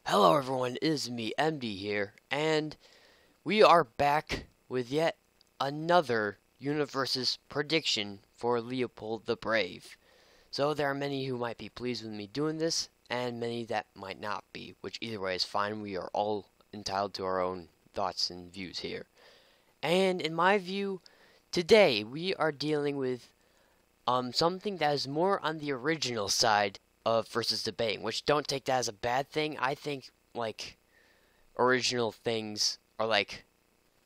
Hello everyone, it is me, MD here, and we are back with yet another UniVS prediction for Leopold the Brave. So there are many who might be pleased with me doing this, and many that might not be, which either way is fine. We are all entitled to our own thoughts and views here. And in my view, today we are dealing with something that is more on the original side of versus debating, which don't take that as a bad thing. I think like original things are like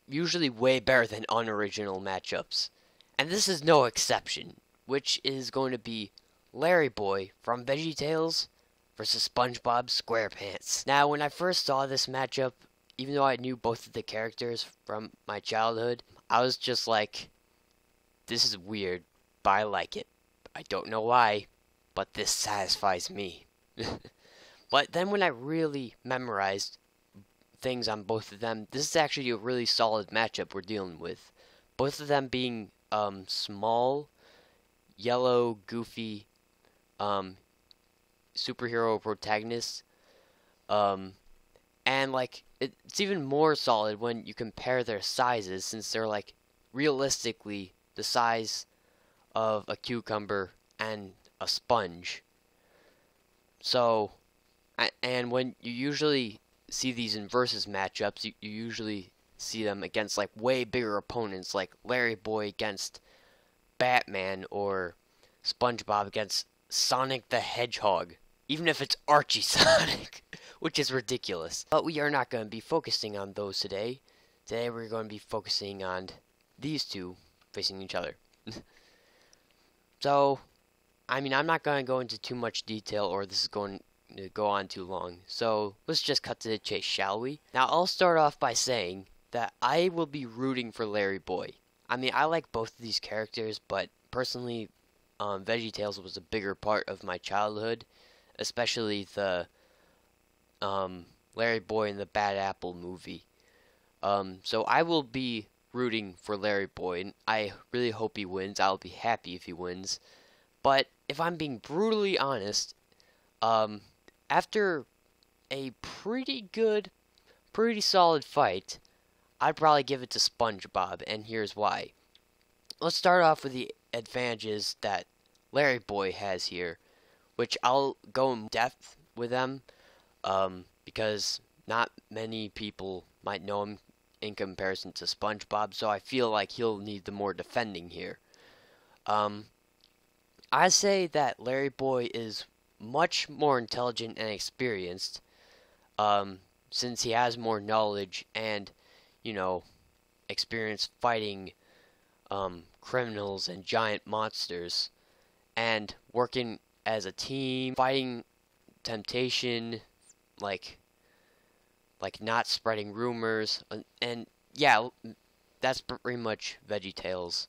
usually way better than unoriginal matchups. And this is no exception, which is going to be Larryboy from VeggieTales versus SpongeBob SquarePants. Now, when I first saw this matchup, even though I knew both of the characters from my childhood, I was just like, this is weird, but I like it. I don't know why, but this satisfies me. But then when I really memorized things on both of them, this is actually a really solid matchup we're dealing with. Both of them being small, yellow, goofy superhero protagonists. And like it's even more solid when you compare their sizes, since they're like realistically the size of a cucumber and a sponge. So, and when you usually see these in versus matchups, you usually see them against like way bigger opponents, like Larryboy against Batman or SpongeBob against Sonic the Hedgehog, even if it's Archie Sonic, which is ridiculous. But we are not going to be focusing on those today. Today we're going to be focusing on these two facing each other. So, I mean, I'm not going to go into too much detail, or this is going to go on too long. So, let's just cut to the chase, shall we? Now, I'll start off by saying that I will be rooting for Larryboy. I mean, I like both of these characters, but personally, VeggieTales was a bigger part of my childhood, especially the Larryboy and the Bad Apple movie. So I will be rooting for Larryboy, and I really hope he wins. I'll be happy if he wins. But if I'm being brutally honest, after a pretty solid fight, I'd probably give it to SpongeBob, and here's why. Let's start off with the advantages that Larryboy has here, which I'll go in depth with them, because not many people might know him in comparison to SpongeBob, so I feel like he'll need the more defending here. I say that Larryboy is much more intelligent and experienced, since he has more knowledge and, you know, experience fighting criminals and giant monsters, and working as a team, fighting temptation, like not spreading rumors, and yeah, that's pretty much VeggieTales,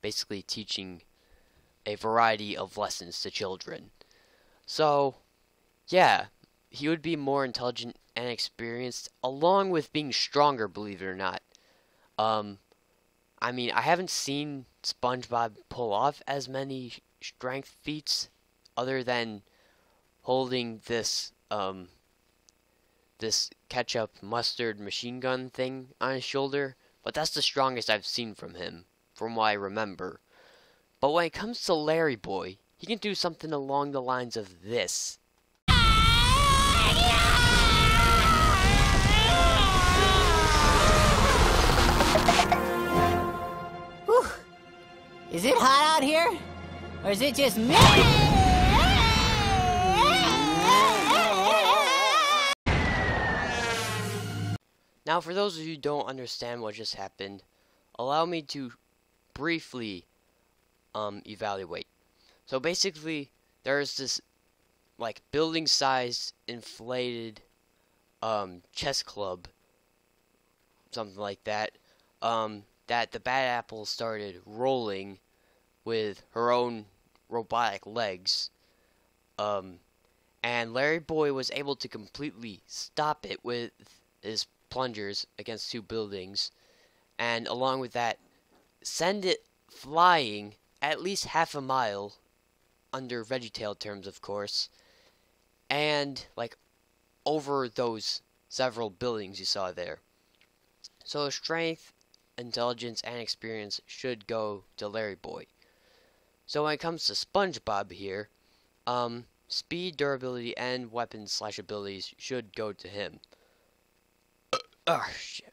basically teaching a variety of lessons to children. So, yeah, he would be more intelligent and experienced, along with being stronger, believe it or not. I mean, I haven't seen SpongeBob pull off as many strength feats, other than holding this ketchup mustard machine gun thing on his shoulder, but that's the strongest I've seen from him, from what I remember. But when it comes to Larryboy, he can do something along the lines of this. Whew. Is it hot out here? Or is it just me? Now, for those of you who don't understand what just happened, allow me to briefly evaluate. So basically, there's this like building-sized inflated chess club, something like that, that the Bad Apple started rolling with her own robotic legs, and Larryboy was able to completely stop it with his plungers against two buildings, and along with that, send it flying at least half a mile, under VeggieTale terms, of course, and like over those several buildings you saw there. So strength, intelligence, and experience should go to Larryboy. So when it comes to SpongeBob here, speed, durability, and weapons/abilities should go to him. Oh shit.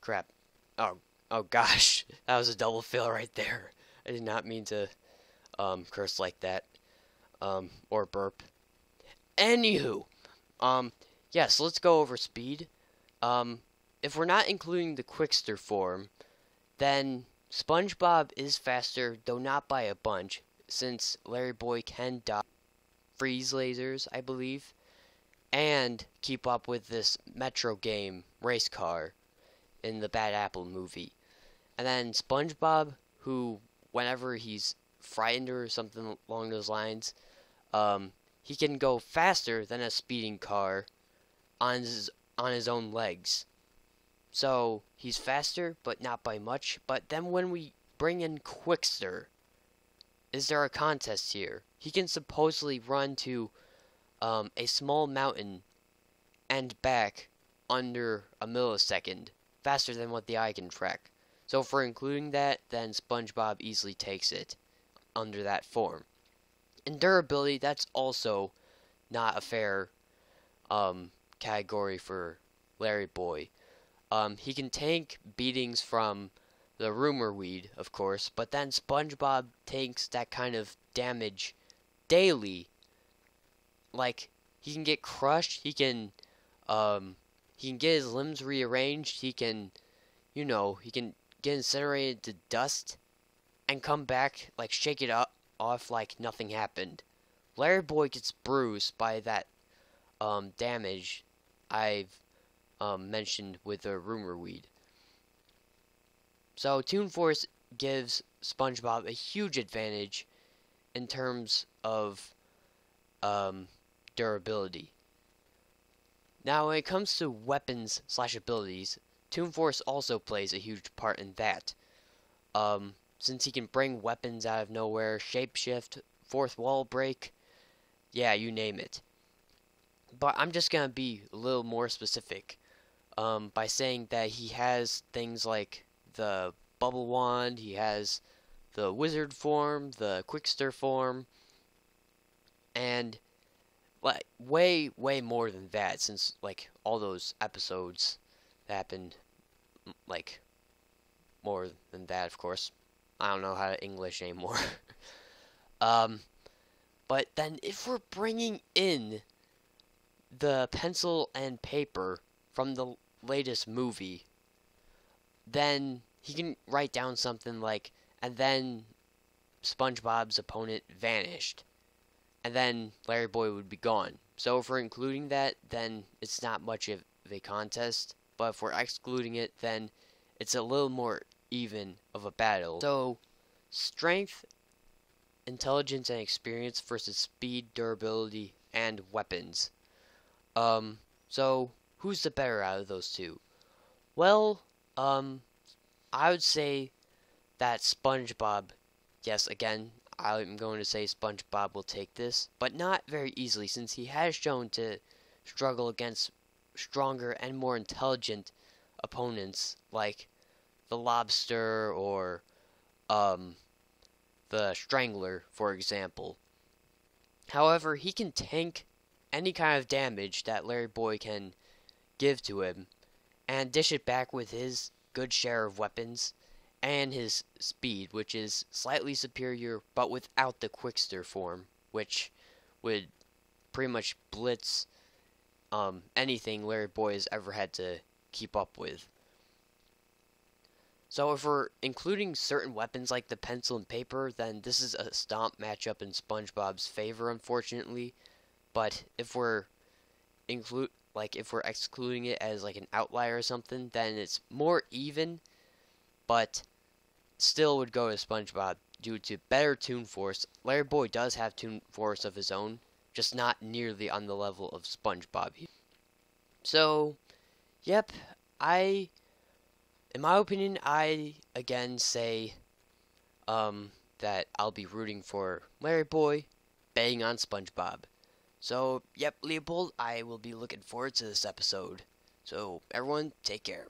Crap. Oh gosh, that was a double fail right there. I did not mean to curse like that. Or burp. Anywho, yes, let's go over speed. If we're not including the Quickster form, then SpongeBob is faster, though not by a bunch, since Larryboy can dodge freeze lasers, I believe, and keep up with this Metro game race car in the Bad Apple movie. And then SpongeBob, who, whenever he's frightened or something along those lines, he can go faster than a speeding car on his own legs. So he's faster, but not by much. But then when we bring in Quickster, is there a contest here? He can supposedly run to a small mountain and back under a millisecond, faster than what the eye can track. So if we're including that, then SpongeBob easily takes it under that form. In durability, that's also not a fair category for Larryboy. He can tank beatings from the rumor weed, of course, but then SpongeBob takes that kind of damage daily. Like, he can get crushed, he can get his limbs rearranged, he can get incinerated to dust and come back, like, shake it off like nothing happened. Larryboy gets bruised by that damage I've mentioned with the rumor weed. So Toon Force gives SpongeBob a huge advantage in terms of durability. Now when it comes to weapons/abilities, Toon Force also plays a huge part in that. Since he can bring weapons out of nowhere, shapeshift, fourth wall break, yeah, you name it. But I'm just gonna be a little more specific by saying that he has things like the bubble wand, he has the wizard form, the Quickster form, and like way more than that, since like all those episodes happened like more than that, of course. I don't know how to English anymore. But then if we're bringing in the pencil and paper from the latest movie, then he can write down something like, and then SpongeBob's opponent vanished, and then Larryboy would be gone. So if we're including that, then it's not much of a contest, but if we're excluding it, then it's a little more even of a battle. So strength, intelligence, and experience versus speed, durability, and weapons. So who's the better out of those two? Well, I would say that SpongeBob, yes, again, I'm going to say SpongeBob will take this, but not very easily, since he has shown to struggle against stronger and more intelligent opponents, like the Lobster or the Strangler, for example. However, he can tank any kind of damage that Larryboy can give to him, and dish it back with his good share of weapons and his speed, which is slightly superior, but without the Quickster form, which would pretty much blitz anything Larryboy has ever had to keep up with. So if we're including certain weapons like the pencil and paper, then this is a stomp matchup in SpongeBob's favor, unfortunately. But if we're excluding it as like an outlier or something, then it's more even, but still would go to SpongeBob due to better Toon Force. Larryboy does have Toon Force of his own, just not nearly on the level of SpongeBob. So, yep, in my opinion, I again say that I'll be rooting for Larryboy, betting on SpongeBob. So, yep, Leopold, I will be looking forward to this episode. So, everyone, take care.